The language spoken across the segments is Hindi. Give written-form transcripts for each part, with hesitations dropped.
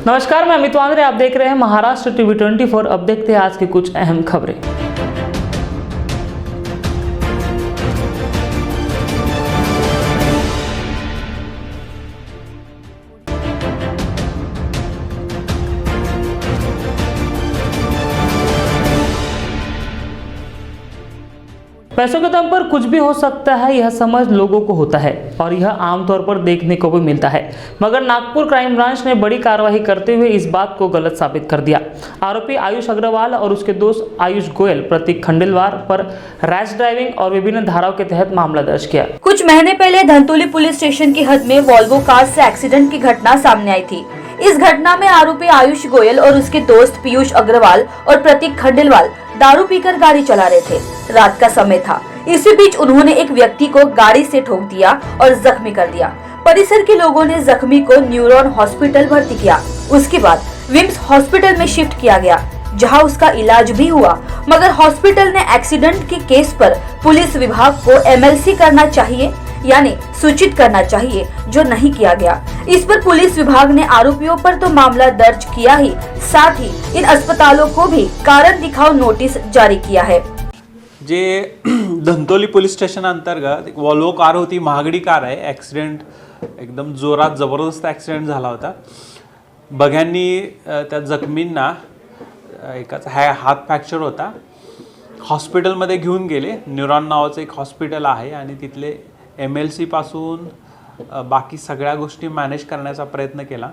नमस्कार, मैं अमित वांद्रे, आप देख रहे हैं महाराष्ट्र टीवी 24। अब देखते हैं आज की कुछ अहम खबरें। पैसों के दम पर कुछ भी हो सकता है, यह समझ लोगों को होता है और यह आमतौर पर देखने को भी मिलता है, मगर नागपुर क्राइम ब्रांच ने बड़ी कार्रवाई करते हुए इस बात को गलत साबित कर दिया। आरोपी आयुष अग्रवाल और उसके दोस्त आयुष गोयल, प्रतीक खंडेलवाल पर रैश ड्राइविंग और विभिन्न धाराओं के तहत मामला दर्ज किया। कुछ महीने पहले धनतोली पुलिस स्टेशन की हद में वॉल्वो कार से एक्सीडेंट की घटना सामने आई थी। इस घटना में आरोपी आयुष गोयल और उसके दोस्त पीयूष अग्रवाल और प्रतीक खंडेलवाल दारू पीकर गाड़ी चला रहे थे। रात का समय था। इसी बीच उन्होंने एक व्यक्ति को गाड़ी से ठोक दिया और जख्मी कर दिया। परिसर के लोगों ने जख्मी को न्यूरॉन हॉस्पिटल भर्ती किया। उसके बाद विम्स हॉस्पिटल में शिफ्ट किया गया, जहां उसका इलाज भी हुआ, मगर हॉस्पिटल ने एक्सीडेंट के केस पर पुलिस विभाग को MLC करना चाहिए, यानी सूचित करना चाहिए, जो नहीं किया गया। इस पर पुलिस विभाग ने आरोपियों पर तो मामला दर्ज किया ही, साथ ही इन अस्पतालों को भी कारण दिखाओ नोटिस जारी किया है। जे धनतोली पोलीस स्टेशन अंतर्गत एक वॉल्वो कार होती, महागडी कार आहे। ॲक्सिडेंट एकदम जोरात जबरदस्त ॲक्सिडेंट झाला होता। बघ्यांनी त्या जखमींना एकाचा हात फ्रॅक्चर होता, हॉस्पिटलमध्ये घेऊन गेले। न्यूरॉन नावाचं एक हॉस्पिटल आहे आणि तिथले MLC पासून बाकी सगळ्या गोष्टी मॅनेज करण्याचा प्रयत्न केला।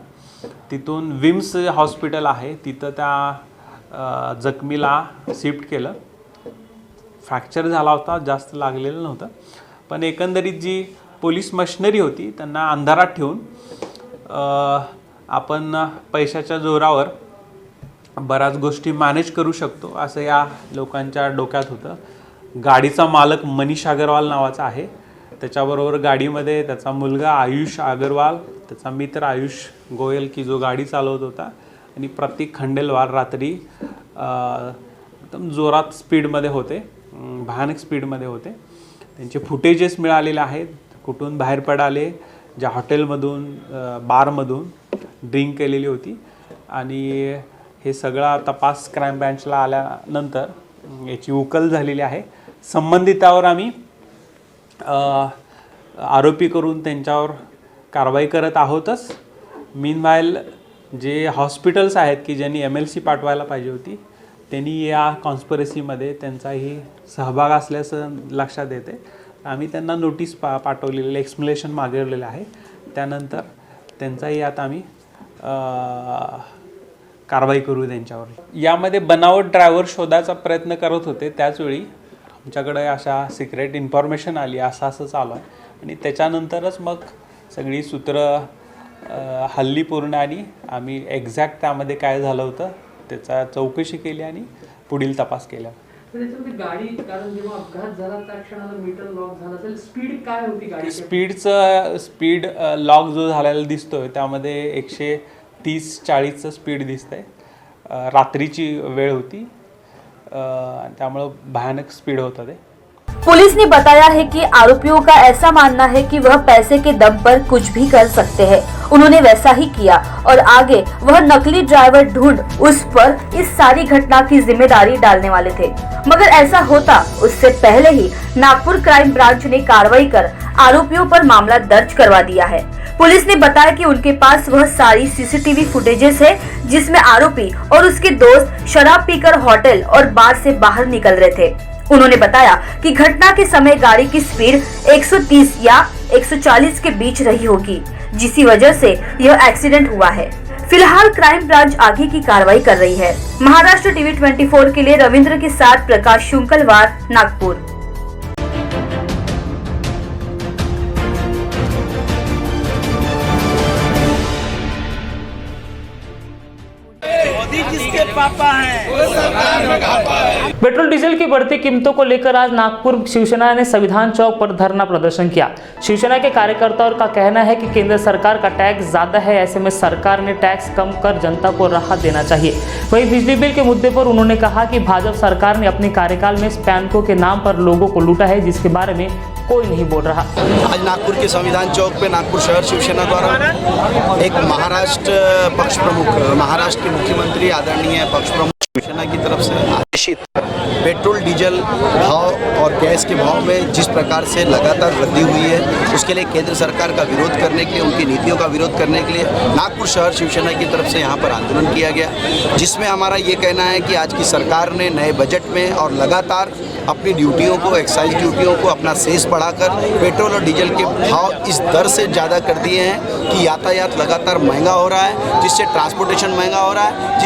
तिथून विम्स हॉस्पिटल आहे, तिथं त्या जखमीला शिफ्ट केलं। फ्रॅक्चर झाला होता, जास्त लागलेलं नव्हतं, पण एकंदरीत जी पोलीस मशिनरी होती त्यांना अंधारात ठेवून आपण पैशाच्या जोरावर बऱ्याच गोष्टी मॅनेज करू शकतो असं या लोकांच्या डोक्यात होतं। गाडीचा मालक मनीष अग्रवाल नावाचा आहे, त्याच्याबरोबर गाडीमध्ये त्याचा मुलगा आयुष अग्रवाल, त्याचा मित्र आयुष गोयल की जो गाडी चालवत होता, आणि प्रतीक खंडेलवाल रात्री एकदम जोरात स्पीडमध्ये होते, भयानक स्पीडमध्ये होते। त्यांचे फुटेजेस मिळालेले आहेत, कुठून बाहेर पडाले, ज्या हॉटेलमधून बारमधून ड्रिंक केलेली होती, आणि हे सगळा तपास क्राईम ब्रांचला आल्यानंतर याची उकल झालेली आहे। संबंधितावर आम्ही आरोपी करून त्यांच्यावर कारवाई करत आहोतच। मीनवाईल जे हॉस्पिटल्स आहेत की ज्यांनी MLC पाठवायला पाहिजे होती, त्यांनी या कॉन्स्पिरसीमध्ये त्यांचाही सहभाग असल्याचं लक्षात येते। आम्ही त्यांना नोटीस पाठवलेले, एक्सप्लेनेशन मागवलेलं आहे, त्यानंतर त्यांचाही आता आम्ही कारवाई करू त्यांच्यावर। यामध्ये बनावट ड्रायव्हर शोधायचा प्रयत्न करत होते, त्याचवेळी आमच्याकडे अशा सिक्रेट इन्फॉर्मेशन आली, असं चालू आहे, आणि त्याच्यानंतरच मग सगळी सूत्र हल्ली पूर्ण आणि आम्ही एक्झॅक्ट त्यामध्ये काय झालं होतं त्याचा चौकशी केली आणि पुढील तपास केला। गाडी, कारण जेव्हा अपघात झाला त्या क्षणाला मीटर लॉक झाला असेल, स्पीड काय होती गाडीची? स्पीड लॉक जो झालेला दिसतोय त्यामध्ये 130-40चं स्पीड दिसतंय। रात्रीची वेळ होती, त्यामुळे भयानक स्पीड होता ते। पुलिस ने बताया है कि आरोपियों का ऐसा मानना है कि वह पैसे के दम पर कुछ भी कर सकते हैं। उन्होंने वैसा ही किया और आगे वह नकली ड्राइवर ढूंढ उस पर इस सारी घटना की जिम्मेदारी डालने वाले थे, मगर ऐसा होता उससे पहले ही नागपुर क्राइम ब्रांच ने कार्रवाई कर आरोपियों पर मामला दर्ज करवा दिया है। पुलिस ने बताया कि उनके पास वह सारी CCTV फुटेजेस है, जिसमें आरोपी और उसके दोस्त शराब पीकर होटल और बार से बाहर निकल रहे थे। उन्होंने बताया कि घटना के समय गाड़ी की स्पीड 130 या 140 के बीच रही होगी, जिसी वजह से यह एक्सीडेंट हुआ है। फिलहाल क्राइम ब्रांच आगे की कार्रवाई कर रही है। महाराष्ट्र टीवी 24 के लिए रविंद्र के साथ प्रकाश शुंकलवार, नागपुर। किसके पापा हैं? पेट्रोल डीजल की बढ़ती कीमतों को लेकर आज नागपुर शिवसेना ने संविधान चौक पर धरना प्रदर्शन किया। शिवसेना के कार्यकर्ताओं का कहना है कि केंद्र सरकार का टैक्स ज्यादा है, ऐसे में सरकार ने टैक्स कम कर जनता को राहत देना चाहिए। वहीं बिजली बिल के मुद्दे पर उन्होंने कहा कि भाजपा सरकार ने अपने कार्यकाल में स्पैनको के नाम पर लोगों को लूटा है, जिसके बारे में कोई नहीं बोल रहा। आज नागपुर के संविधान चौक पे नागपुर शहर शिवसेना द्वारा एक महाराष्ट्र पक्ष प्रमुख, महाराष्ट्र के मुख्यमंत्री आदरणीय पक्ष प्रमुख शिवसेना की तरफ से आदेशित पेट्रोल डीजल भाव और गैस के भाव में जिस प्रकार से लगातार वृद्धि हुई है, उसके लिए केंद्र सरकार का विरोध करने के लिए, उनकी नीतियों का विरोध करने के लिए नागपुर शहर शिवसेना की तरफ से यहाँ पर आंदोलन किया गया, जिसमें हमारा ये कहना है कि आज की सरकार ने नए बजट में और लगातार अपनी ड्यूटियों को, एक्साइज ड्यूटियों को अपना सेस बढ़ाकर पेट्रोल और डीजल के भाव इस दर से ज़्यादा कर दिए हैं कि यातायात लगातार महंगा हो रहा है, जिससे ट्रांसपोर्टेशन महंगा हो रहा है,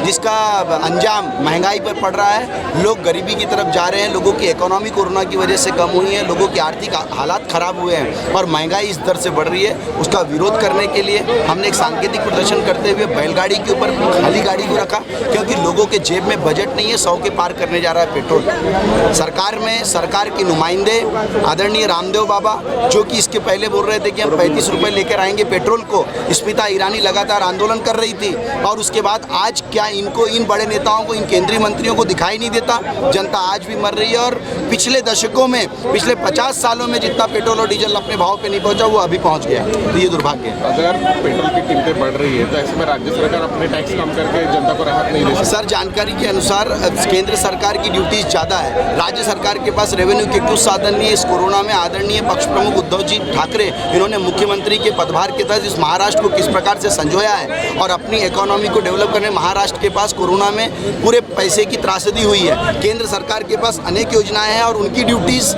जिसका अंजाम महंगाई पर पड़ रहा है। लोग गरीबी की तरफ जा रहे हैं, लोगों की इकोनॉमी कोरोना की वजह से कम हुई है, लोगों की आर्थिक हालात ख़राब हुए हैं और महंगाई इस दर से बढ़ रही है। उसका विरोध करने के लिए हमने एक सांकेतिक प्रदर्शन करते हुए बैलगाड़ी के ऊपर खाली गाड़ी को रखा, क्योंकि लोगों के जेब में बजट नहीं है, 100 के पार करने जा रहा है पेट्रोल। सरकार के नुमाइंदे आदरणीय रामदेव बाबा, जो कि इसके पहले बोल रहे थे कि हम 35 रुपये लेकर आएंगे पेट्रोल को, स्मिता ईरानी लगातार आंदोलन कर रही थी, और उसके बाद आज क्या इनको, इन बड़े नेताओं को, इन केंद्रीय मंत्रियों को दिखाई नहीं देता? जनता आज भी मर रही है और पिछले दशकों में, पिछले 50 सालों में जितना पेट्रोल और डीजल अपने भाव पे नहीं पहुंचा, वो अभी पहुंच गया। तो ये दुर्भाग्य है। अगर पेट्रोल की कीमतें बढ़ रही है तो ऐसे में राज्य सरकार अपने टैक्स कम करके जनता को राहत नहीं दे सकती? सर, जानकारी के अनुसार केंद्र सरकार की ड्यूटीज ज़्यादा है, राज्य सरकार के पास रेवेन्यू के कुछ साधन नहीं है। इस कोरोना में आदरणीय पक्ष प्रमुख उद्धव जी ठाकरे, इन्होंने मुख्यमंत्री के पदभार के तहत इस महाराष्ट्र को किस प्रकार से संजोया है और अपनी इकोनॉमी को डेवलप करने, महाराष्ट्र के पास कोरोना में पूरे पैसे की त्रासदी हुई है। केंद्र सरकार के पास अनेक योजनाएं हैं और उनकी ड्यूटीज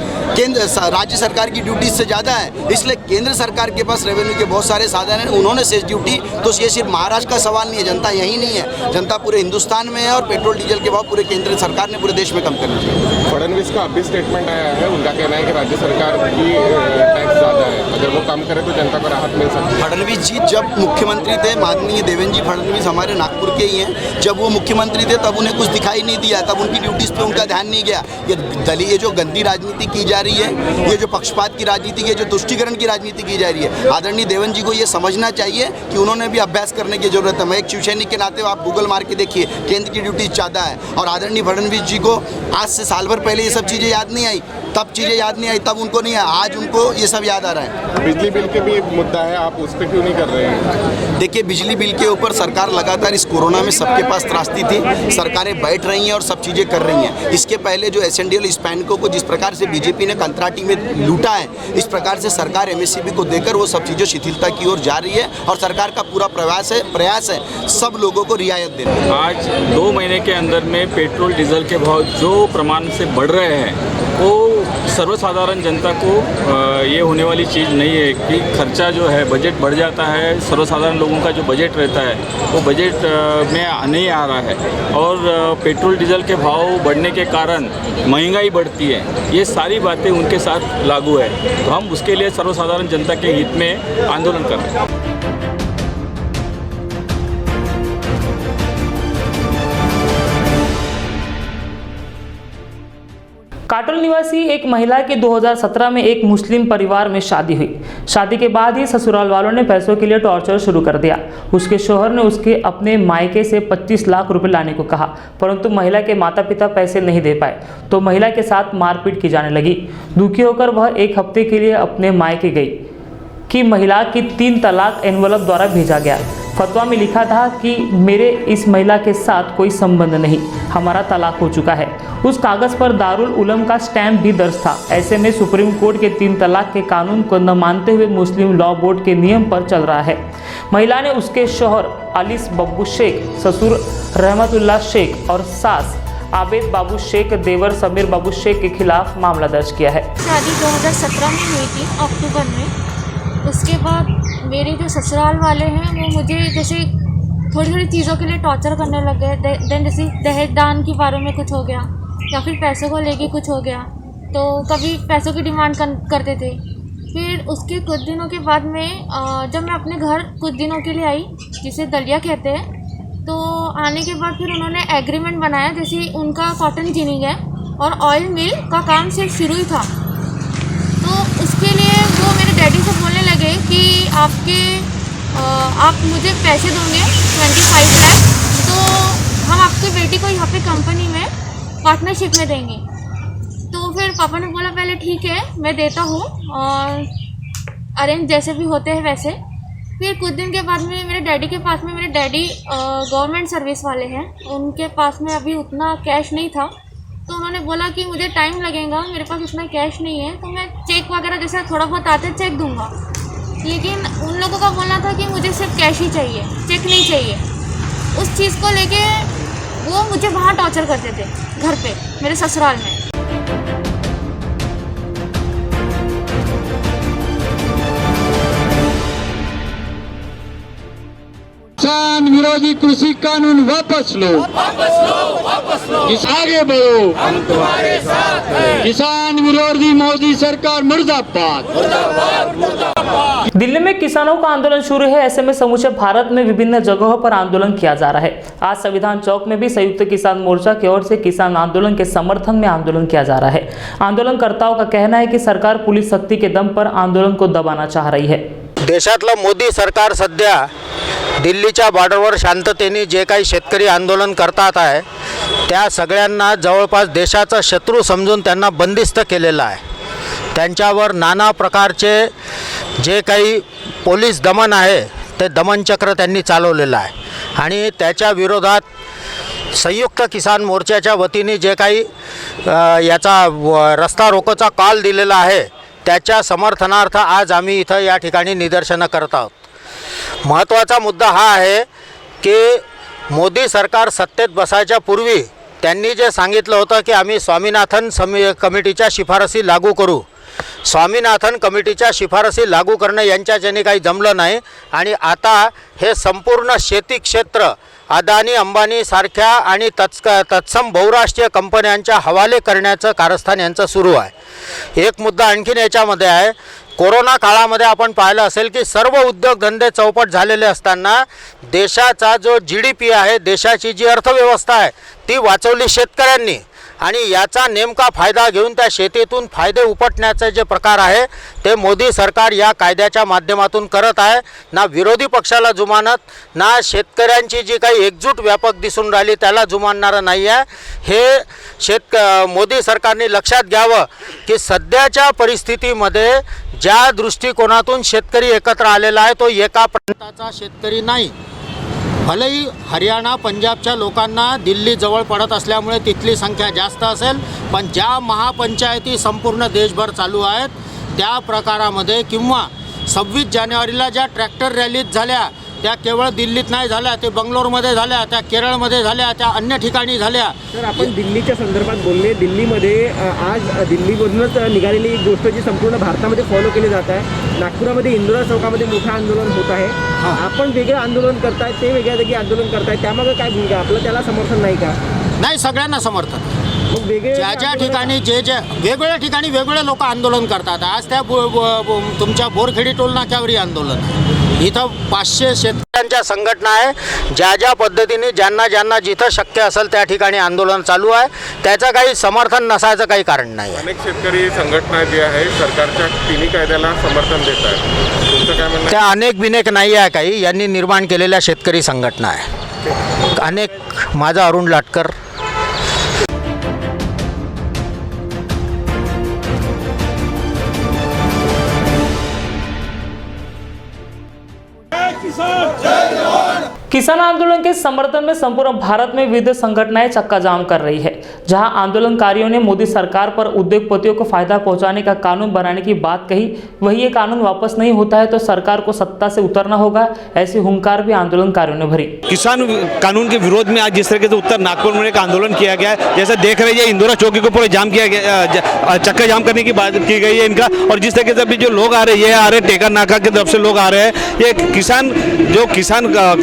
राज्य सरकार की ड्यूटीज से ज़्यादा है, इसलिए केंद्र सरकार के पास रेवेन्यू के बहुत सारे साधन हैं, उन्होंने सेस ड्यूटी, तो ये सिर्फ महाराष्ट्र का सवाल नहीं है, जनता यही नहीं है, जनता पूरे हिंदुस्तान में है और पेट्रोल डीजल के भाव पूरे केंद्र सरकार ने पूरे देश में कम करना चाहिए। फडणवीस का अभी स्टेटमेंट आया है, उनका कहना है कि राज्य सरकार की टैक्स ज़्यादा है, अगर वो कम करे तो जनता को राहत मिल सकती है। फडणवीस जी जब मुख्यमंत्री थे, माननीय देवेंद्र जी फडणवीस हमारे नागपुर के ही हैं, जब वो मुख्यमंत्री थे तब उन्हें कुछ दिखाई नहीं दिया, तब उनकी ड्यूटीज़ पे उनका ध्यान नहीं गया। ये जो गंदी राजनीति की जा रही है, ये जो पक्षपात की राजनीति, ये जो तुष्टीकरण की राजनीति की जा रही है, आदरणीय देवेंद्र जी को ये समझना चाहिए कि उन्होंने भी अभ्यास करने की जरूरत है। मैं एक शिवसैनिक के नाते आप गूगल मार के देखिए, केंद्र की ड्यूटी ज़्यादा है और आदरणीय फडणवीस जी को आज से साल भर पहले ये सब चीज़ें याद नहीं आई, तब चीज़ें याद नहीं आई, तब उनको नहीं है, आज उनको ये सब याद आ रहा है। बिजली बिल के भी एक मुद्दा है, आप उस पर क्यों नहीं कर रहे हैं? देखिए, बिजली बिल के ऊपर सरकार लगातार इस कोरोना में सबके पास त्रासदी थी, सरकारें बैठ रही हैं और सब चीज़ें कर रही हैं। इसके पहले जो एसएनडीएल स्पैनको को जिस प्रकार से बीजेपी ने कंत्राटी में लूटा है, इस प्रकार से सरकार एमएससीबी को देकर वो सब चीज़ें शिथिलता की ओर जा रही है और सरकार का पूरा प्रयास है सब लोगों को रियायत देना। आज 2 महीने के अंदर में पेट्रोल डीजल के भाव जो प्रमाण से बढ़ रहे हैं, वो सर्वसाधारण जनता को ये होने वाली चीज़ नहीं है कि खर्चा जो है, बजट बढ़ जाता है, सर्वसाधारण लोगों का जो बजट रहता है वो बजट में नहीं आ रहा है और पेट्रोल डीजल के भाव बढ़ने के कारण महंगाई बढ़ती है। ये सारी बातें उनके साथ लागू है, तो हम उसके लिए सर्वसाधारण जनता के हित में आंदोलन कर रहे हैं। काटोल निवासी एक महिला की 2017 में एक मुस्लिम परिवार में शादी हुई। शादी के बाद ही ससुराल वालों ने पैसों के लिए टॉर्चर शुरू कर दिया। उसके शौहर ने उसके अपने मायके से 25 लाख रुपए लाने को कहा, परंतु महिला के माता पिता पैसे नहीं दे पाए तो महिला के साथ मारपीट की जाने लगी। दुखी होकर वह 1 हफ्ते के लिए अपने मायके गई कि महिला की 3 तलाक एनवलप द्वारा भेजा गया। फतवा में लिखा था कि मेरे इस महिला के साथ कोई संबंध नहीं, हमारा तलाक हो चुका है। उस कागज़ पर दारुल उलम का स्टैंप भी दर्ज था। ऐसे में सुप्रीम कोर्ट के 3 तलाक के कानून को न मानते हुए मुस्लिम लॉ बोर्ड के नियम पर चल रहा है। महिला ने उसके शौहर अलीस बब्बू शेख, ससुर रहमतुल्लाह शेख और सास आबेद बाबू शेख, देवर समीर बाबू शेख के खिलाफ मामला दर्ज किया है। शादी 2017 में हुई थी, अक्टूबर में। उसके बाद मेरे जो ससुराल वाले हैं वो मुझे जैसे थोड़ी थोड़ी चीज़ों के लिए टॉर्चर करने लग गए। देन जैसे दहेज दान के बारे में कुछ हो गया या फिर पैसों को लेके कुछ हो गया, तो कभी पैसों की डिमांड करते थे। फिर उसके कुछ दिनों के बाद में जब मैं अपने घर कुछ दिनों के लिए आई, जिसे दलिया कहते हैं, तो आने के बाद फिर उन्होंने एग्रीमेंट बनाया। जैसे उनका कॉटन जिनिंग है और ऑयल मिल का काम सिर्फ शुरू ही था, तो उसके लिए वो मेरे डैडी से बोलने लगे कि आप मुझे पैसे दोगे 25 लाख, तो हम आपकी बेटी को यहाँ पे कंपनी में पार्टनरशिप में देंगे। तो फिर पापा ने बोला पहले ठीक है मैं देता हूँ और अरेंज जैसे भी होते हैं वैसे। फिर कुछ दिन के बाद में मेरे डैडी के पास में, मेरे डैडी गवर्नमेंट सर्विस वाले हैं, उनके पास में अभी उतना कैश नहीं था, तो उन्होंने बोला कि मुझे टाइम लगेगा, मेरे पास उतना कैश नहीं है, तो मैं चेक वगैरह जैसे थोड़ा बहुत आते चेक दूंगा। लेकिन उन लोगों का बोलना था कि मुझे सिर्फ कैश ही चाहिए, चेक नहीं चाहिए। उस चीज़ को लेके वो मुझे वहाँ टॉर्चर करते थे घर पे मेरे ससुराल में। किसान विरोधी कृषि कानून वापस लो, आगे बढ़ो, हम तुम्हारे साथ हैं। किसान विरोधी मोदी सरकार मुर्दाबाद। दिल्ली में किसानों का आंदोलन शुरू है। ऐसे में समूचे भारत में विभिन्न जगहों पर आंदोलन किया जा रहा है। आज संविधान चौक में भी संयुक्त किसान मोर्चा की ओर से किसान आंदोलन के समर्थन में आंदोलन किया जा रहा है। आंदोलनकर्ताओं का कहना है कि सरकार पुलिस शक्ति के दम पर आंदोलन को दबाना चाह रही है। देशातलं मोदी सरकार सध्या दिल्लीच्या बॉर्डरवर शांततेने जे काही शेतकरी आंदोलन करतात आहे त्या सगळ्यांना जवळपास देशाचा शत्रू समजून त्यांना बंदिस्त केलेलं आहे। त्यांच्यावर नाना प्रकारचे जे काही पोलीस दमन आहे ते दमनचक्र त्यांनी चालवलेलं आहे आणि त्याच्या विरोधात संयुक्त किसान मोर्चाच्या वतीने जे काही याचा रस्ता रोकोचा कॉल दिलेला आहे त्याच्या समर्थनार्थ आज आम्ही इथं या ठिकाणी निदर्शनं करत आहोत। महत्त्वाचा मुद्दा हा आहे की मोदी सरकार सत्तेत बसायच्या पूर्वी त्यांनी जे सांगितलं होतं की आम्ही स्वामीनाथन कमिटीच्या शिफारसी लागू करू, स्वामीनाथन कमिटीच्या शिफारसी लागू करणं यांच्याच्याने काही जमलं नाही आणि आता हे संपूर्ण शेती क्षेत्र अदानी अंबानी सारख्या आणि तत्सम बहुराष्ट्रीय कंपन्यांच्या हवाले करण्याचं कारस्थान यांचं सुरू आहे। एक मुद्दा आणखीन याच्यामध्ये आहे, कोरोना काळामध्ये आपण पाहिलं असेल की सर्व उद्योगधंदे चौपट झालेले असताना देशाचा जो GDP आहे, देशाची जी अर्थव्यवस्था आहे ती वाचवली शेतकऱ्यांनी आणि याचा नेमका फायदा घेऊन त्या शेतीतून फायदे उपटण्याचे जे प्रकार आहे ते मोदी सरकार या कायद्याच्या माध्यमातून करत आहे। ना विरोधी पक्षाला जुमानत, ना शेतकऱ्यांची जी काही एकजूट व्यापक दिसून राहिली त्याला जुमानणारं नाही आहे। हे मोदी सरकारने लक्षात घ्यावं की सध्याच्या परिस्थितीमध्ये ज्या दृष्टिकोनातून शेतकरी एकत्र आलेला आहे तो एका प्रांताचा शेतकरी नाही। भलेही हरियाणा पंजाबच्या लोकांना दिल्ली जवळ पडत असल्यामुळे तिथली संख्या जास्त असेल, पण ज्या महापंचायती संपूर्ण देशभर चालू आहेत त्या प्रकारामध्ये किंवा 26 जानेवारीला ज्या ट्रॅक्टर रॅलीज झाल्या त्या केवळ दिल्लीत नाही झाल्या, ते बंगलोरमध्ये झाल्या, त्या केरळमध्ये झाल्या, त्या अन्य ठिकाणी झाल्या। तर आपण दिल्लीच्या संदर्भात बोलले, दिल्लीमध्ये आज दिल्लीमधूनच निघालेली एक गोष्ट जी संपूर्ण भारतामध्ये फॉलो केली जात आहे। नागपुरामध्ये इंदिरा चौकामध्ये मोठं आंदोलन होत आहे। आपण वेगळं आंदोलन करताय, ते वेगळ्या जागी आंदोलन करताय, त्यामागे काय भूमिका आपलं, त्याला समर्थन नाही का? नाही, सगळ्यांना समर्थन। ज्या ज्या ठिकाणी जे वेगवेगळ्या ठिकाणी वेगवेगळे लोक आंदोलन करतात। आज त्या तुमच्या बोरखेडी टोल नाक्यावरही आंदोलन, इथं 500 शेतकऱ्यांच्या संघटना आहे। ज्या ज्या पद्धतीने ज्यांना जिथं शक्य असेल त्या ठिकाणी आंदोलन चालू आहे, त्याचं काही समर्थन नसायचं काही कारण नाही। अनेक शेतकरी संघटना जी आहे सरकारच्या तिन्ही कायद्याला समर्थन देत आहेत, तुमचं काय म्हणणं? त्या अनेक बिनेक नाही आहे, काही यांनी निर्माण केलेल्या शेतकरी संघटना आहे अनेक। माझा अरुण लाटकर। किसान आंदोलन के समर्थन में संपूर्ण भारत में विविध संगठनाएं चक्का जाम कर रही है। जहां आंदोलनकारियों ने मोदी सरकार पर उद्योगपतियों को फायदा पहुंचाने का कानून बनाने की बात कही, वही ये कानून वापस नहीं होता है तो सरकार को सत्ता से उतरना होगा, ऐसी हुंकार भी आंदोलनकारियों ने भरी। किसान कानून के विरोध में आज जिस तरीके से उत्तर नागपुर में एक आंदोलन किया गया है, जैसे देख रहे हैं इंदिरा चौकी को पूरे जाम किया गया, चक्का जाम करने की बात की गई है इनका। और जिस तरीके से अभी जो लोग आ रहे हैं, ये आ रहे टेकर नाका की तरफ से लोग आ रहे हैं, ये किसान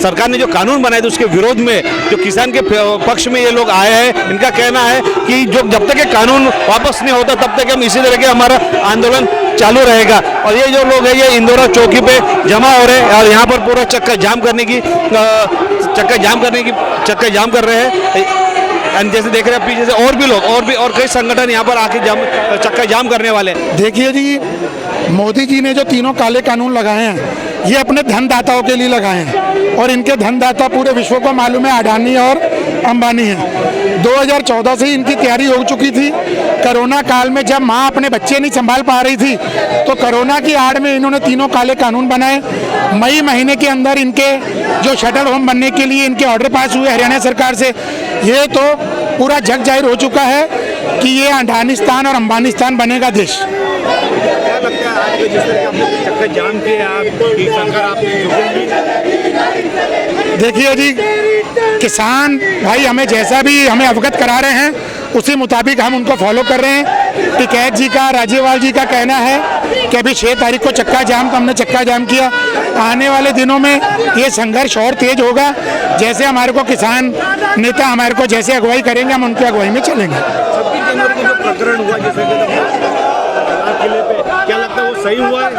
सरकार ने जो कानून बनाए थे उसके विरोध में जो किसान के पक्ष में ये लोग आए हैं। इनका कहना है कि जब तक ये कानून वापस नहीं होता तब तक हम इसी तरह के हमारा आंदोलन चालू रहेगा। और ये जो लोग हैं ये इंदिरा चौकी पे जमा हो रहे हैं और यहाँ पर पूरा चक्का जाम कर रहे हैं। जैसे देख रहे हैं पीछे से और भी लोग और कई संगठन यहाँ पर आके चक्का जाम करने वाले हैं। देखिए जी, मोदी जी ने जो तीनों काले कानून लगाए हैं ये अपने धनदाताओं के लिए लगाए हैं और इनके धनदाता पूरे विश्व को मालूम है, अडानी और अंबानी है। 2014 से इनकी तैयारी हो चुकी थी कोरोना काल में जब माँ अपने बच्चे नहीं संभाल पा रही थी तो कोरोना की आड़ में इन्होंने तीनों काले कानून बनाए। मई महीने के अंदर इनके जो शटल होम बनने के लिए इनके ऑर्डर पास हुए हरियाणा सरकार से। ये तो पूरा जग जाहिर हो चुका है कि ये अडानिस्तान और अंबानिस्तान बनेगा देश। क्या लगता है आज जिस तरह का चक्कर जाम किया आप देखिए जी, किसान भाई हमें जैसा भी हमें अवगत करा रहे हैं उसी मुताबिक हम उनको फॉलो कर रहे हैं। टिकैत जी का, राजेवाल जी का कहना है कि अभी 6 तारीख को चक्का जाम, तो हमने चक्का जाम किया। आने वाले दिनों में ये संघर्ष और तेज होगा। जैसे हमारे को किसान नेता हमारे को जैसे अगुवाई करेंगे हम उनकी अगुवाई में चलेंगे। 26 जनवरी को जो प्रकरण हुआ जैसे किले पे, क्या लगता है वो सही हुआ है?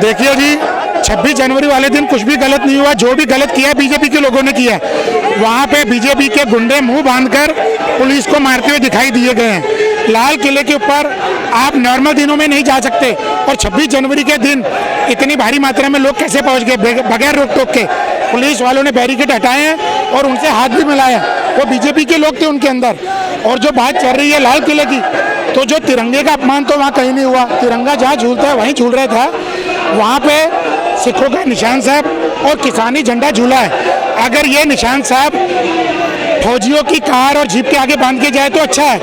देखिए जी, 26 जनवरी वाले दिन कुछ भी गलत नहीं हुआ। जो भी गलत किया बीजेपी के लोगों ने किया। वहाँ पे बीजेपी के गुंडे मुंह बांधकर पुलिस को मारते हुए दिखाई दिए गए हैं। लाल किले के ऊपर आप नॉर्मल दिनों में नहीं जा सकते और 26 जनवरी के दिन इतनी भारी मात्रा में लोग कैसे पहुँच गए बगैर रोक टोक के? पुलिस वालों ने बैरिकेड हटाए हैं और उनसे हाथ भी मिलाया। वो बीजेपी के लोग थे उनके अंदर। और जो बात चल रही है लाल किले की, तो जो तिरंगे का अपमान तो वहाँ कहीं नहीं हुआ। तिरंगा जहाँ झूलता है वहीं झूल रहा था। वहाँ पे सिखों का निशान साहब और किसानी झंडा झूला है। अगर ये निशान साहब फौजियों की कार और जीप के आगे बांध के जाए तो अच्छा है।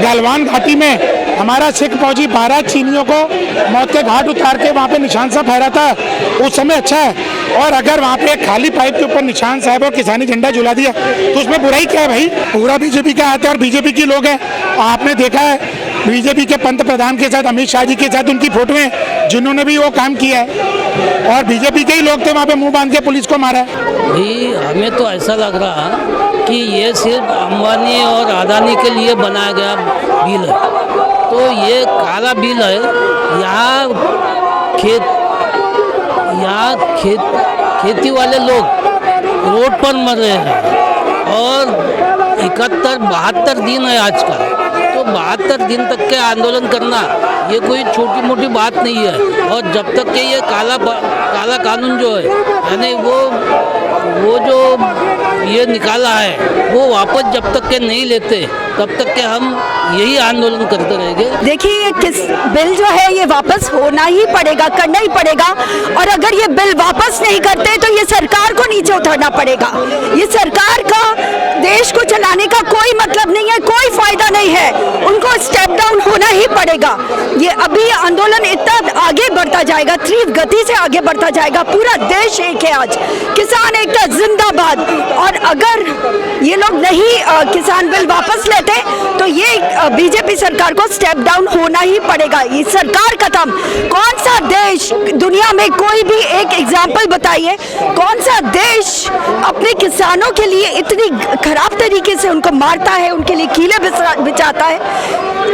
गलवान घाटी में हमारा सिख फौजी 12 चीनियों को मौत के घाट उतार के वहाँ पे निशान साहब फहराता है, उस समय अच्छा है। और अगर वहाँ पे खाली पाइप के ऊपर निशान साहब और किसानी झंडा झुला दिया तो उसमें बुराई क्या है भाई? पूरा बीजेपी का आता है और बीजेपी के लोग हैं। आपने देखा है बीजेपी के पंत प्रधान के साथ, अमित शाह जी के साथ उनकी फोटो है जिन्होंने भी वो काम किया है और बीजेपी के ही लोग थे वहाँ पे मुंह बांध के पुलिस को मारा है। भी हमें तो ऐसा लग रहा कि ये सिर्फ अंबानी और अदानी के लिए बनाया गया बिल है। तो ये काला बिल है। यहाँ खेती वाले लोग रोड पर मर रहे हैं और 71-72 दिन है आज का। तो 72 दिन तक के आंदोलन करना ये कोई छोटी मोटी बात नहीं है। और जब तक के ये काला कानून जो है यानी वो जो ये निकाला है वो वापस जब तक के नहीं लेते तब तक के हम यही आंदोलन करते रहेंगे। देखिए ये किस बिल जो है ये वापस होना ही पड़ेगा, करना ही पड़ेगा। और अगर ये बिल वापस नहीं करते तो ये सरकार को नीचे उतरना पड़ेगा। ये सरकार का देश को चलाने का कोई मतलब नहीं है, कोई फायदा नहीं है। उनको स्टेप डाउन होना ही पड़ेगा। ये अभी आंदोलन इतना आगे बढ़ता जाएगा, तीव्र गति से आगे बढ़ता जाएगा। पूरा देश एक है आज, किसान एकता जिंदाबाद। और अगर ये लोग नहीं किसान बिल वापस लेते तो ये बीजेपी सरकार को स्टेप डाउन होना ही पड़ेगा। ये सरकार खत्म। कौन सा देश दुनिया में, कोई भी एक एग्जाम्पल बताइए, कौन सा देश अपने किसानों के लिए इतनी खराब तरीके से उनको मारता है, उनके लिए कीले बिछाता है?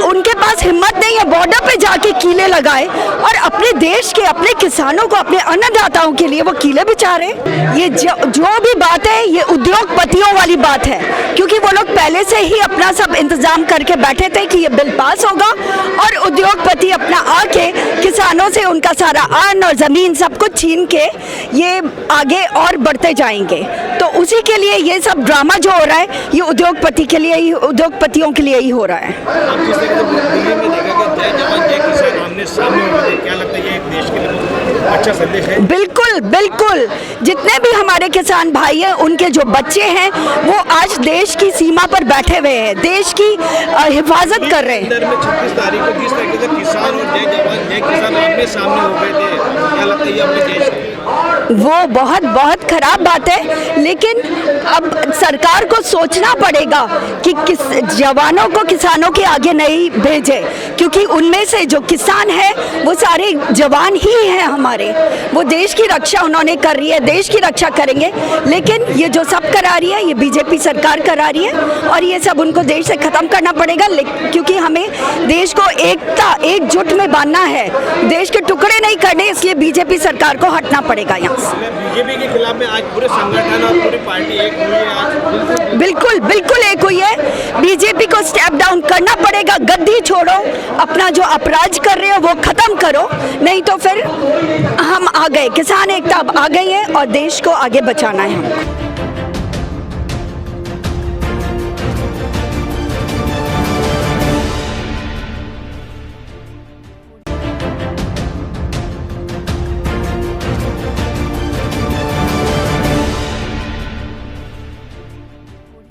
उनके पास हिम्मत नहीं है बॉर्डर पे जाके कीले लगाए और अपने देश के, अपने किसानों को, अपने अन्नदाताओं के लिए वो कीले बिछा रहे। ये जो भी बात है ये उद्योगपतियों वाली बात है, क्योंकि वो लोग पहले से ही अपना सब इंतजाम करके बैठे थे कि ये बिल पास होगा और उद्योगपति अपना आके किसानों से उनका सारा अन्न और जमीन सब कुछ छीन के ये आगे और बढ़ते जाएंगे। तो उसी के लिए ये सब ड्रामा जो हो रहा है ये उद्योगपति के लिए ही, उद्योगपतियों के लिए ही हो रहा है। आप जिस तरह से दिल्ली में देखा कि जय जवान जय किसान आमने सामने हुए थे, क्या लगता है ये देश के लिए अच्छा संदेश है? बिल्कुल बिल्कुल। जितने भी हमारे किसान भाई हैं उनके जो बच्चे हैं वो आज देश की सीमा पर बैठे हुए हैं, देश की हिफाजत कर रहे हैं। 26 तारीख को जिस तरीके से किसान और जय जवान जय किसान आमने सामने हो गए थे, क्या लगता है ये अपने देश के? वो बहुत खराब बात है। लेकिन अब सरकार को सोचना पड़ेगा कि किस जवानों को किसानों के आगे नहीं भेजे, क्योंकि उनमें से जो किसान है वो सारे जवान ही हैं हमारे। वो देश की रक्षा उन्होंने कर रही है, देश की रक्षा करेंगे। लेकिन ये जो सब करा रही है ये बीजेपी सरकार करा रही है और ये सब उनको देश से खत्म करना पड़ेगा। क्योंकि हमें देश को एकजुट में बांधना है, देश के टुकड़े नहीं करने, इसलिए बीजेपी सरकार को हटना पड़ेगा यहाँ से। बीजेपी के खिलाफ में आज पूरे संगठन और पूरी पार्टी एक हुई है आज। बिल्कुल एक हुई है। बीजेपी को स्टेप डाउन करना पड़ेगा। गद्दी छोड़ो, अपना जो अपराध कर रहे हो वो खत्म करो, नहीं तो फिर हम आ गए, किसान एकता अब आ गई है और देश को आगे बचाना है हमको।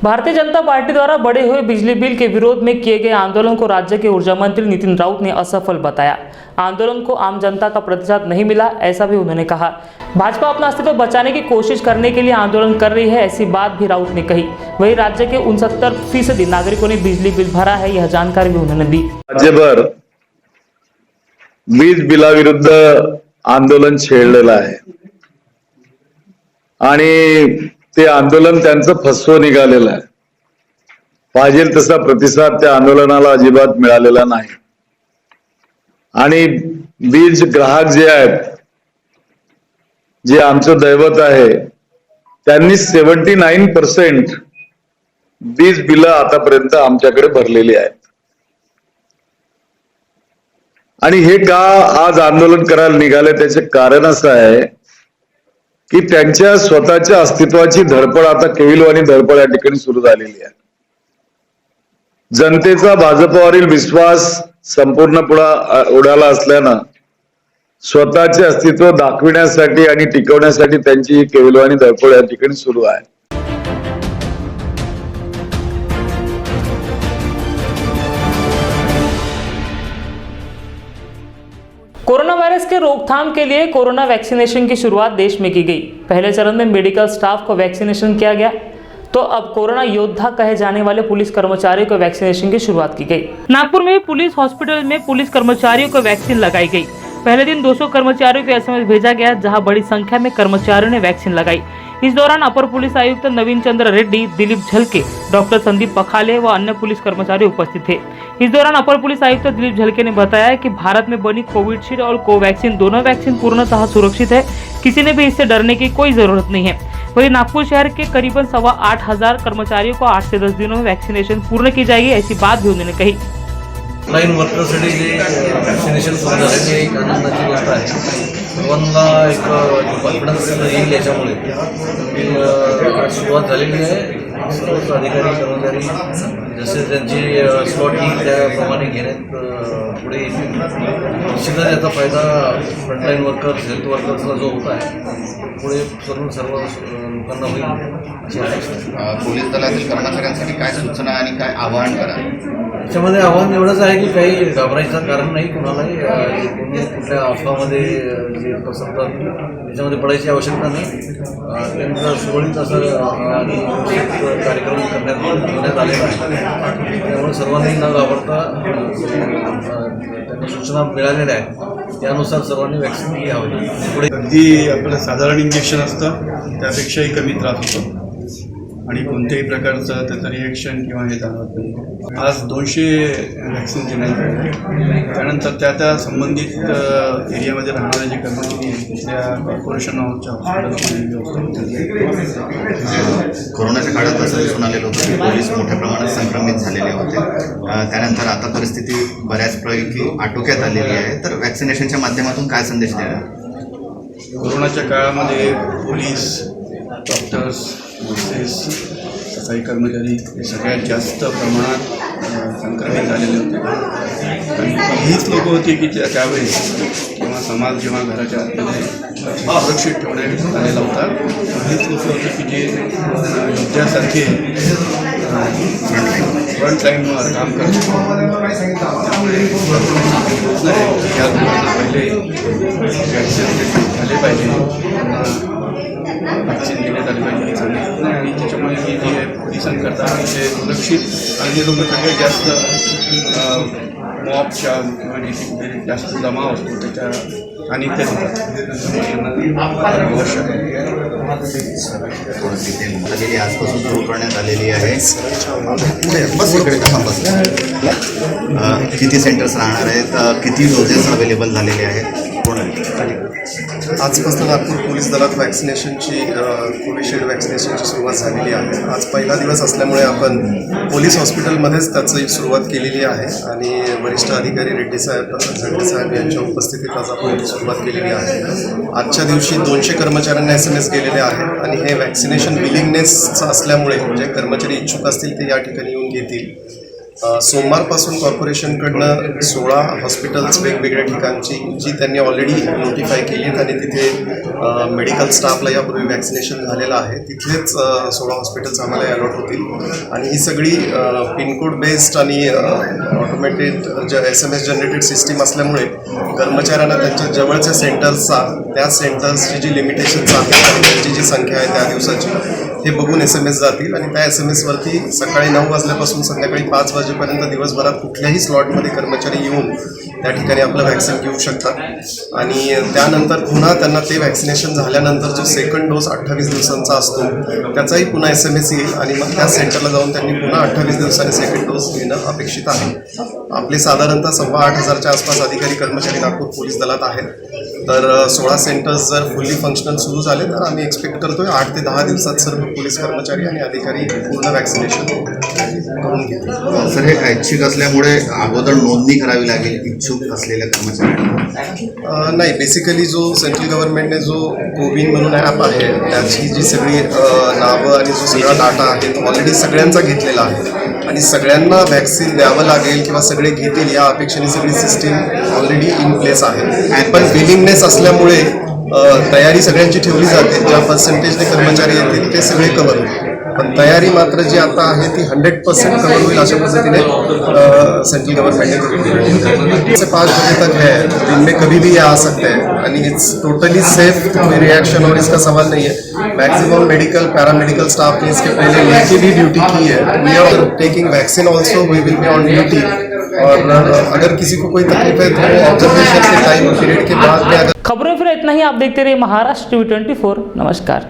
भारतीय जनता पार्टी द्वारा बढ़े हुए बिजली बिल के विरोध में किए गए आंदोलन को राज्य के ऊर्जा मंत्री नितिन राउत ने असफल बताया। आंदोलन को आम जनता का प्रतिसाद नहीं मिला, ऐसा भी उन्होंने कहा। भाजपा अपना अस्तित्व बचाने की कोशिश करने के लिए आंदोलन कर रही है, ऐसी बात भी राउत ने कही। वहीं राज्य के 69% नागरिकों ने बिजली बिल भरा है, यह जानकारी भी उन्होंने दी। राज्यभर वीज बिलाविरुद्ध आंदोलन छेडलेलं आहे आणि ते आंदोलन त्यांचं फसवं निघालेलं आहे। पाहिजे तसा प्रतिसाद त्या आंदोलनाला अजिबात मिळालेला नाही आणि वीज ग्राहक जे आहेत, जे आमचं दैवत आहे, त्यांनी 79% वीज बिल आतापर्यंत आमच्याकडे भरलेली आहेत आणि हे का आज आंदोलन करायला निघाले त्याचे कारण असं आहे की त्यांच्या स्वतःच्या अस्तित्वाची धडपड आता केविलवाणी धडपड या ठिकाणी सुरू झालेली आहे। जनतेचा भाजपवरील विश्वास संपूर्णपणे उडाला असल्यानं स्वतःचे अस्तित्व दाखविण्यासाठी आणि टिकवण्यासाठी त्यांची ही केविलवाणी धडपड या ठिकाणी सुरू आहे। कोरोना वायरस के रोकथाम के लिए कोरोना वैक्सीनेशन की शुरुआत देश में की गई। पहले चरण में मेडिकल स्टाफ को वैक्सीनेशन किया गया, तो अब कोरोना योद्धा कहे जाने वाले पुलिस कर्मचारियों को वैक्सीनेशन की शुरुआत की गई। नागपुर में पुलिस हॉस्पिटल में पुलिस कर्मचारियों को वैक्सीन लगाई गई। पहले दिन 200 कर्मचारियों को SMS भेजा गया, जहां बड़ी संख्या में कर्मचारियों ने वैक्सीन लगाई। इस दौरान अपर पुलिस आयुक्त नवीन चंद्र रेड्डी, दिलीप झलके, डॉक्टर संदीप पखाले व अन्य पुलिस कर्मचारी उपस्थित थे। इस दौरान अपर पुलिस आयुक्त दिलीप झलके ने बताया कि भारत में बनी कोविशील्ड और कोवैक्सीन दोनों वैक्सीन पूर्णतः सुरक्षित है, किसी ने भी इससे डरने की कोई जरूरत नहीं है। वहीं नागपुर शहर के करीबन 8,500 कर्मचारियों को 8 से 10 दिनों में वैक्सीनेशन पूर्ण की जाएगी, ऐसी बात भी उन्होंने कही। लाईन वर्करसाठी जे वॅक्सिनेशन सुरू झालं ते एक आनंदाची गोष्ट आहे। सर्वांना एक कॉन्फिडन्स येईल याच्यामुळे सुरुवात झालेली आहे। सर्वच अधिकारी कर्मचारी जसे त्यांची स्लॉट येईल त्याप्रमाणे घेण्यात पुढे येतील। निश्चितच याचा फायदा फ्रंटलाईन वर्कर्स, हेल्थ वर्कर्सला जो होत आहे पुढे सर्व लोकांना होईल अशी अपेक्षा। पोलीस दलातील कर्मचाऱ्यांसाठी काय सूचना आणि काय आवाहन कराल? त्याच्यामध्ये आव्हान एवढंच आहे की काही घाबरायचं कारण नाही, कुणालाही कोणी कुठल्या अफवामध्ये जे पसरतात त्याच्यामध्ये पडायची आवश्यकता नाही। त्यांचा सुरळीत असं कार्यक्रम करण्यात आलेला आहे, त्यामुळे सर्वांनी न घाबरता त्यांना सूचना मिळालेल्या आहेत त्यानुसार सर्वांनी वॅक्सिन घ्यावी। पुढे अगदी आपलं साधारण इंजेक्शन असतं त्यापेक्षाही कमी त्रास होतो आणि कोणत्याही प्रकारचं त्याचं रिएक्शन किंवा हे जाणवत नाही। आज 200 वॅक्सिन देण्यात आले, त्यानंतर त्या संबंधित एरियामध्ये राहणारे जे कर्मचारी आहेत त्या कॉर्पोरेशन ऑफच्या हॉस्पिटलमध्ये व्यवस्था। कोरोनाच्या काळात असं दिसून आलेलं होतं की पोलीस मोठ्या प्रमाणात संक्रमित झालेले होते, त्यानंतर आता परिस्थिती बऱ्याचपैकी आटोक्यात आलेली आहे, तर वॅक्सिनेशनच्या माध्यमातून काय संदेश द्याल? कोरोनाच्या काळामध्ये पोलीस, डॉक्टर्स, नर्सेस, सफाई कर्मचारी हे सगळ्यात जास्त प्रमाणात संक्रमित झालेले होते आणि हीच लोकं होती की त्यावेळेस किंवा समाज जेव्हा घराच्या आतमध्ये सुरक्षित ठेवण्यात आलेला होता, हीच लोकं होती की जे योद्ध्यासारखे फ्रंटलाईनवर काम करतात। या लोकांना पहिले वॅक्सिन झाले पाहिजे, वॅक्सिन देण्यात आली पाहिजे ही सांगितलं आणि त्याच्यामुळे ही जे पोलिसांकरता ते सुरक्षित आणि जे लोक सगळ्यात जास्त मॉबच्या किंवा जिथे कुठे जास्त जमाव असतो त्याच्या आणि ते आलेली आजपासून सुरू करण्यात आलेली आहे। किती सेंटर्स राहणार आहेत, किती डोजेस अवेलेबल झालेले आहेत? आजपासून नागपूर पोलीस दलात वॅक्सिनेशनची कोविशिल्ड वॅक्सिनेशनची सुरुवात झालेली आहे। आज पहिला दिवस असल्यामुळे आपण पोलीस हॉस्पिटलमध्येच त्याची सुरुवात केलेली आहे आणि वरिष्ठ अधिकारी रेड्डी साहेब, झंडे साहेब यांच्या उपस्थितीत आज आपण सुरुवात केलेली आहे। आजच्या दिवशी 200 कर्मचाऱ्यांना SMS गेलेले आहेत आणि हे वॅक्सिनेशन विलिंगनेस असल्यामुळे जे कर्मचारी इच्छुक असतील ते या ठिकाणी येऊन घेतील सोमवारपासून कॉर्पोरेशनकडनं 16 हॉस्पिटल्स वेगवेगळ्या ठिकाणची जी त्यांनी ऑलरेडी नोटिफाय केली आहेत आणि तिथे मेडिकल स्टाफला यापूर्वी वॅक्सिनेशन झालेलं आहे, तिथलेच 16 हॉस्पिटल्स आम्हाला अलॉट होतील आणि ही सगळी पिनकोड बेस्ड आणि ऑटोमॅटेड SMS जनरेटेड सिस्टीम असल्यामुळे कर्मचाऱ्यांना त्यांच्या जवळच्या सेंटर्सचा, त्या सेंटर्सची जी लिमिटेशन्स आहेत आणि त्यांची जी संख्या आहे त्या दिवसाची हे बघून SMS जातील आणि त्या SMSवरती सकाळी 9 वाजल्यापासून संध्याकाळी 5 वाजेपर्यंत दिवसभरात कुठल्याही स्लॉटमध्ये कर्मचारी येऊन त्या ठिकाणी आपलं वॅक्सिन घेऊ शकतात आणि त्यानंतर पुन्हा त्यांना ते वॅक्सिनेशन झाल्यानंतर जो सेकंड डोस 28 दिवसांचा असतो त्याचाही पुन्हा SMS येईल आणि मग त्या सेंटरला जाऊन त्यांनी पुन्हा 28 दिवसांनी सेकंड डोस घेणं अपेक्षित आहे. आपले साधारणतः 8,500च्या आसपास अधिकारी कर्मचारी नागपूर पोलीस दलात आहेत. तर 16 सेंटर्स जर फुल्ली फंक्शनल सुरू झाले तर आम्ही एक्सपेक्ट करतोय 8 ते 10 दिवसात सर्व पोलीस कर्मचारी आणि अधिकारी पूर्ण वॅक्सिनेशन करून घेतील. सर, हे ऐच्छिक असल्यामुळे अगोदर नोंदणी करावी लागेल इच्छुक असलेल्या कर्मचाऱ्यांना? नाही, बेसिकली जो सेंट्रल गव्हर्नमेंटने जो कोविन म्हणून ॲप आहे त्याची जी सगळी नावं आणि जो सगळा डाटा आहे तो ऑलरेडी सगळ्यांचा घेतलेला आहे आणि सगळ्यांना वॅक्सिन द्यावं लागेल किंवा सगळे घेतील या अपेक्षेने सगळी सिस्टीम ऑलरेडी इन प्लेस आहे. पण विलिंगनेस असल्यामुळे तयारी सगळ्यांची ठेवली जाते. ज्या पर्सेंटेजने कर्मचारी येतील ते सगळे कव्हर होईल, पण तयारी मात्र जी आता आहे ती 100% कवर होईल अशा पद्धतीने सेंट्रल गवर्नमेंट से 5 बजे तक है, दिन में कभी भी आ सकते हैं आणि इट्स टोटली सेफ. कोई रिएक्शन और इसका सवाल नहीं है. मैक्सिमम मेडिकल पैरामेडिकल स्टाफ ने इसके पहले लेके भी ड्यूटी की है. We are taking vaccine also, we will be on duty. और अगर किसी को कोई तकलीफ है तो ऑब्जर्वेशन के टाइम पीरियड के बाद में. खबरों फिर इतना ही. आप देखते रहिए महाराष्ट्र TV 24. नमस्कार.